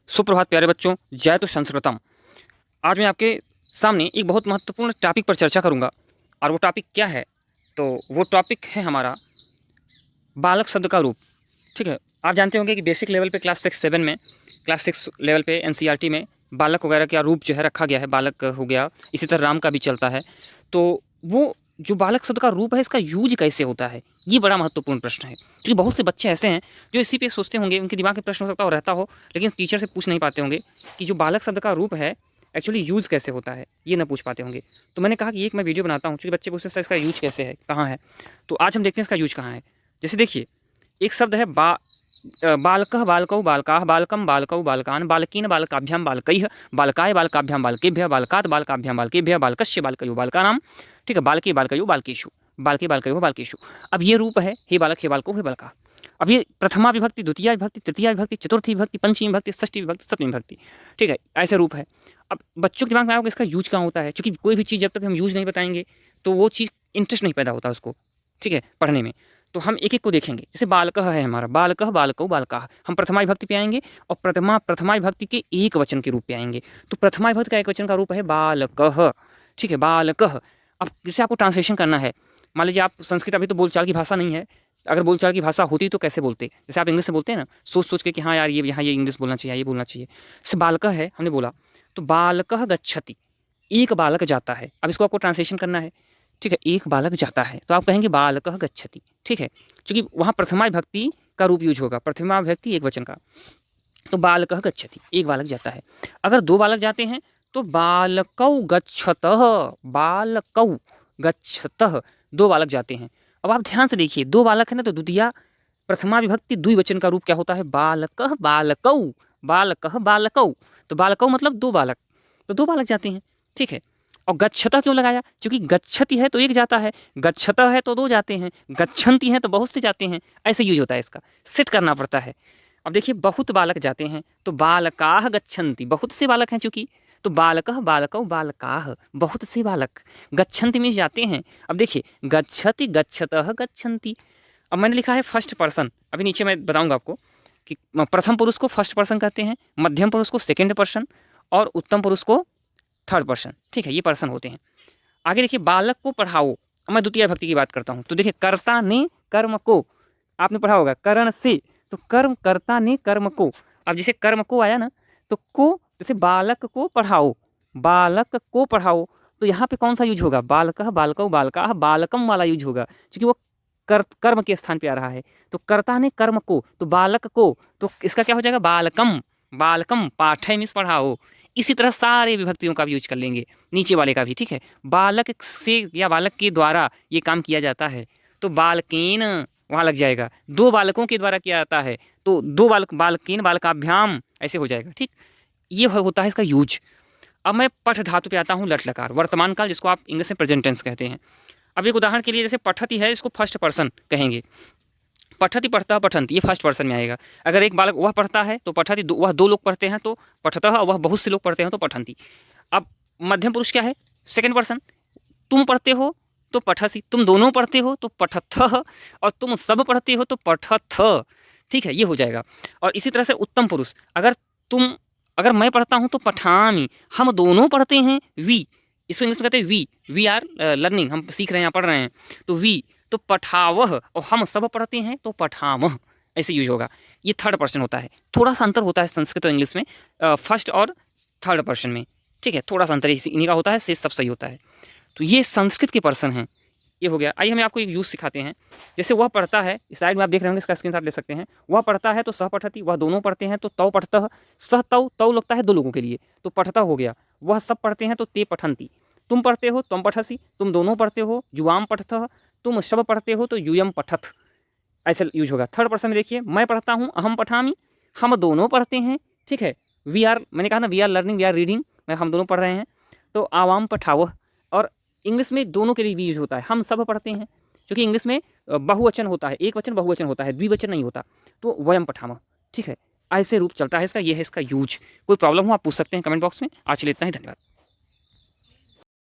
सुप्रभात प्यारे बच्चों, जय तो संस्कृतम। आज मैं आपके सामने एक बहुत महत्वपूर्ण टॉपिक पर चर्चा करूंगा और वो टॉपिक क्या है, तो वो टॉपिक है हमारा बालक शब्द का रूप। ठीक है, आप जानते होंगे कि बेसिक लेवल पे क्लास 6-7 में, क्लास 6 लेवल पे एनसीईआरटी में बालक वगैरह का रूप जो है रखा गया है, बालक हो गया, इसी तरह राम का भी चलता है। तो वो जो बालक शब्द का रूप है, इसका यूज कैसे होता है, ये बड़ा महत्वपूर्ण प्रश्न है। क्योंकि बहुत से बच्चे ऐसे हैं जो इसी पे सोचते होंगे, उनके दिमाग में प्रश्न हो सकता है और रहता हो, लेकिन टीचर से पूछ नहीं पाते होंगे कि जो बालक शब्द का रूप है एक्चुअली यूज़ कैसे होता है, ये ना पूछ पाते होंगे। तो मैंने कहा कि एक मैं वीडियो बनाता हूँ, क्योंकि बच्चे पूछते हैं इसका यूज कैसे है, कहाँ है। तो आज हम देखते हैं इसका यूज कहाँ है। जैसे देखिए, एक शब्द है बालकः बालकौ बालकाः बालकं बालकौ बालकान् बालकीन बालकाभ्यां बालकैः बालकाय बालकाभ्यां बालकेभ्यः बालकात् बालकाभ्यां बालकेभ्यः बालकस्य बालकयो बालकानां, ठीक है, बालके बालकयो बालकेषु, बालके बालकयो बालकेषु। अब ये रूप है, हे बालक हे बालको हे बालका। अब ये प्रथमा विभक्ति, द्वितीय विभक्ति, तृतीय विभक्ति, चतुर्थी विभक्ति, पंचमी विभक्ति, षष्ठी विभक्ति, सप्तमी विभक्ति, ठीक है, ऐसे रूप है। अब बच्चों के दिमाग में आओगे इसका यूज कहाँ होता है, क्योंकि कोई भी चीज़ जब तक हम यूज नहीं बताएंगे तो वो चीज़ इंटरेस्ट नहीं पैदा होता उसको, ठीक है, पढ़ने में। तो हम एक एक को देखेंगे। जैसे बालकः है हमारा, बालकः बालकौ बालकाः, हम प्रथमा विभक्ति पे आएंगे और प्रथमा विभक्ति के एक वचन के रूप पे आएंगे। तो प्रथमा विभक्ति का एक वचन का रूप है बालकः, ठीक है, बालकः। अब जैसे आपको ट्रांसलेशन करना है, मान लीजिए आप संस्कृत, अभी तो बोलचाल की भाषा नहीं है, अगर बोलचाल की भाषा होती तो कैसे बोलते, जैसे आप इंग्लिश से बोलते हैं ना, सोच सोच के कि हाँ यार ये यहाँ ये इंग्लिश बोलना चाहिए, ये बोलना चाहिए। जैसे बालकः है, हमने बोला तो बालकः गच्छति, एक बालक जाता है। अब इसको आपको ट्रांसलेशन करना है, ठीक है, एक बालक जाता है तो आप कहेंगे बालकः गच्छति, ठीक है, क्योंकि वहाँ प्रथमा विभक्ति का रूप यूज होगा, प्रथमा विभक्ति एक वचन का। तो बालकः गच्छति, एक बालक जाता है। अगर दो बालक जाते हैं तो बालकौ गच्छतः, बालकौ गच्छतः, दो बालक जाते हैं। अब आप ध्यान से देखिए, दो बालक है ना, तो द्वितीया प्रथमा विभक्ति द्विवचन का रूप क्या होता है, बालकः बालकौ, बालकः बालकौ। तो बालकौ मतलब दो बालक, तो दो बालक जाते हैं, ठीक है। और गच्छतः क्यों लगाया, क्योंकि गच्छति है तो एक जाता है, गच्छतः है तो दो जाते हैं, गच्छन्ति हैं तो बहुत से जाते हैं, ऐसे यूज होता है। इसका सेट करना पड़ता है। अब देखिए, बहुत बालक जाते हैं तो बालकाः गच्छन्ति, बहुत से बालक हैं चूंकि, तो बालकः बालकौ बालकाः, बहुत से बालक, गच्छन्ति में जाते हैं। अब देखिए, गच्छति गच्छतः गच्छन्ति। अब मैंने लिखा है फर्स्ट पर्सन, अभी नीचे मैं बताऊंगा आपको कि प्रथम पुरुष को फर्स्ट पर्सन कहते हैं, मध्यम पुरुष को सेकेंड पर्सन और उत्तम पुरुष को थर्ड पर्सन, ठीक है, ये पर्सन होते हैं। आगे देखिए, बालक को पढ़ाओ। अब मैं द्वितीय विभक्ति की बात करता हूँ, तो देखिए, कर्ता ने कर्म को, आपने पढ़ा होगा करण से, तो कर्म, कर्ता ने कर्म को। अब जैसे कर्म को आया ना, तो को, जैसे बालक को पढ़ाओ, बालक को पढ़ाओ, तो यहाँ पे कौन सा यूज होगा, बालकः बालकौ बालकाः, बालकम वाला यूज होगा, क्योंकि वो कर्म के स्थान पे आ रहा है। तो कर्ता ने कर्म को, तो बालक को, तो इसका क्या हो जाएगा, बालकम, बालकम पाठय मीन्स पढ़ाओ। इसी तरह सारे विभक्तियों का भी यूज कर लेंगे, नीचे वाले का भी, ठीक है। बालक से या बालक के द्वारा ये काम किया जाता है, तो बालकेन वहाँ लग जाएगा। दो बालकों के द्वारा किया जाता है तो दो बालक, बालकेन बालकाभ्याम, ऐसे हो जाएगा, ठीक। ये होता है इसका यूज। अब मैं पठ धातु पे आता हूँ, लट लकार, वर्तमान काल, जिसको आप इंग्लिश में प्रेजेंट टेंस कहते हैं। अब एक उदाहरण के लिए, जैसे पठती है, इसको फर्स्ट पर्सन कहेंगे, पठती पढ़ता पठंती, ये फर्स्ट पर्सन में आएगा। अगर एक बालक वह पढ़ता है तो पठती, वह दो लोग पढ़ते हैं तो पठतः, वह बहुत से लोग पढ़ते हैं तो पठंती। अब मध्यम पुरुष क्या है, सेकंड पर्सन, तुम पढ़ते हो तो पठसी, तुम दोनों पढ़ते हो तो पठथ, और तुम सब पढ़ते हो तो पठथ, ठीक है, ये हो जाएगा। और इसी तरह से उत्तम पुरुष, अगर मैं पढ़ता हूँ तो पठामी, हम दोनों पढ़ते हैं, वी, इसको इंग्लिश में कहते हैं वी आर लर्निंग, हम सीख रहे हैं, पढ़ रहे हैं, तो वी, तो पठावह, और हम सब पढ़ते हैं तो पठामह, ऐसे यूज होगा। ये थर्ड पर्सन होता है। थोड़ा सा अंतर होता है संस्कृत और इंग्लिश में, फर्स्ट और थर्ड पर्सन में, ठीक है, थोड़ा सा अंतर इन्हीं का होता है, शेष सब सही होता है। तो ये संस्कृत के पर्सन हैं, ये हो गया। आइए हम आपको एक यूज सिखाते हैं। जैसे वह पढ़ता है, इस साइड में आप देख रहे होंगे, इसका स्क्रीनशॉट ले सकते हैं। वह पढ़ता है तो सह पठती, वह दोनों पढ़ते हैं तो तौ पठतः, सह तौ, तौ लगता है दो लोगों के लिए तो पठता हो गया। वह सब पढ़ते हैं तो ते पठंती, तुम पढ़ते हो तुम पठसी, तुम दोनों पढ़ते हो युवाम पठतः, तुम सब पढ़ते हो तो यूयम पठथ, ऐसे यूज होगा। थर्ड पर्सन में देखिए, मैं पढ़ता हूँ, अहम पठामी, हम दोनों पढ़ते हैं, ठीक है। वी आर, मैंने कहा ना, we are learning, we are reading, हम दोनों पढ़ रहे हैं, तो आवाम पठावह। और इंग्लिश में दोनों के लिए भी यूज होता है, हम सब पढ़ते हैं, क्योंकि इंग्लिश में बहुवचन होता है, एक वचन बहुवचन होता है, द्विवचन नहीं होता, तो वयम पठामह, ठीक है। ऐसे रूप चलता है इसका, ये है इसका यूज। कोई प्रॉब्लम हो आप पूछ सकते हैं कमेंट बॉक्स में। आज के लिए इतना ही, धन्यवाद।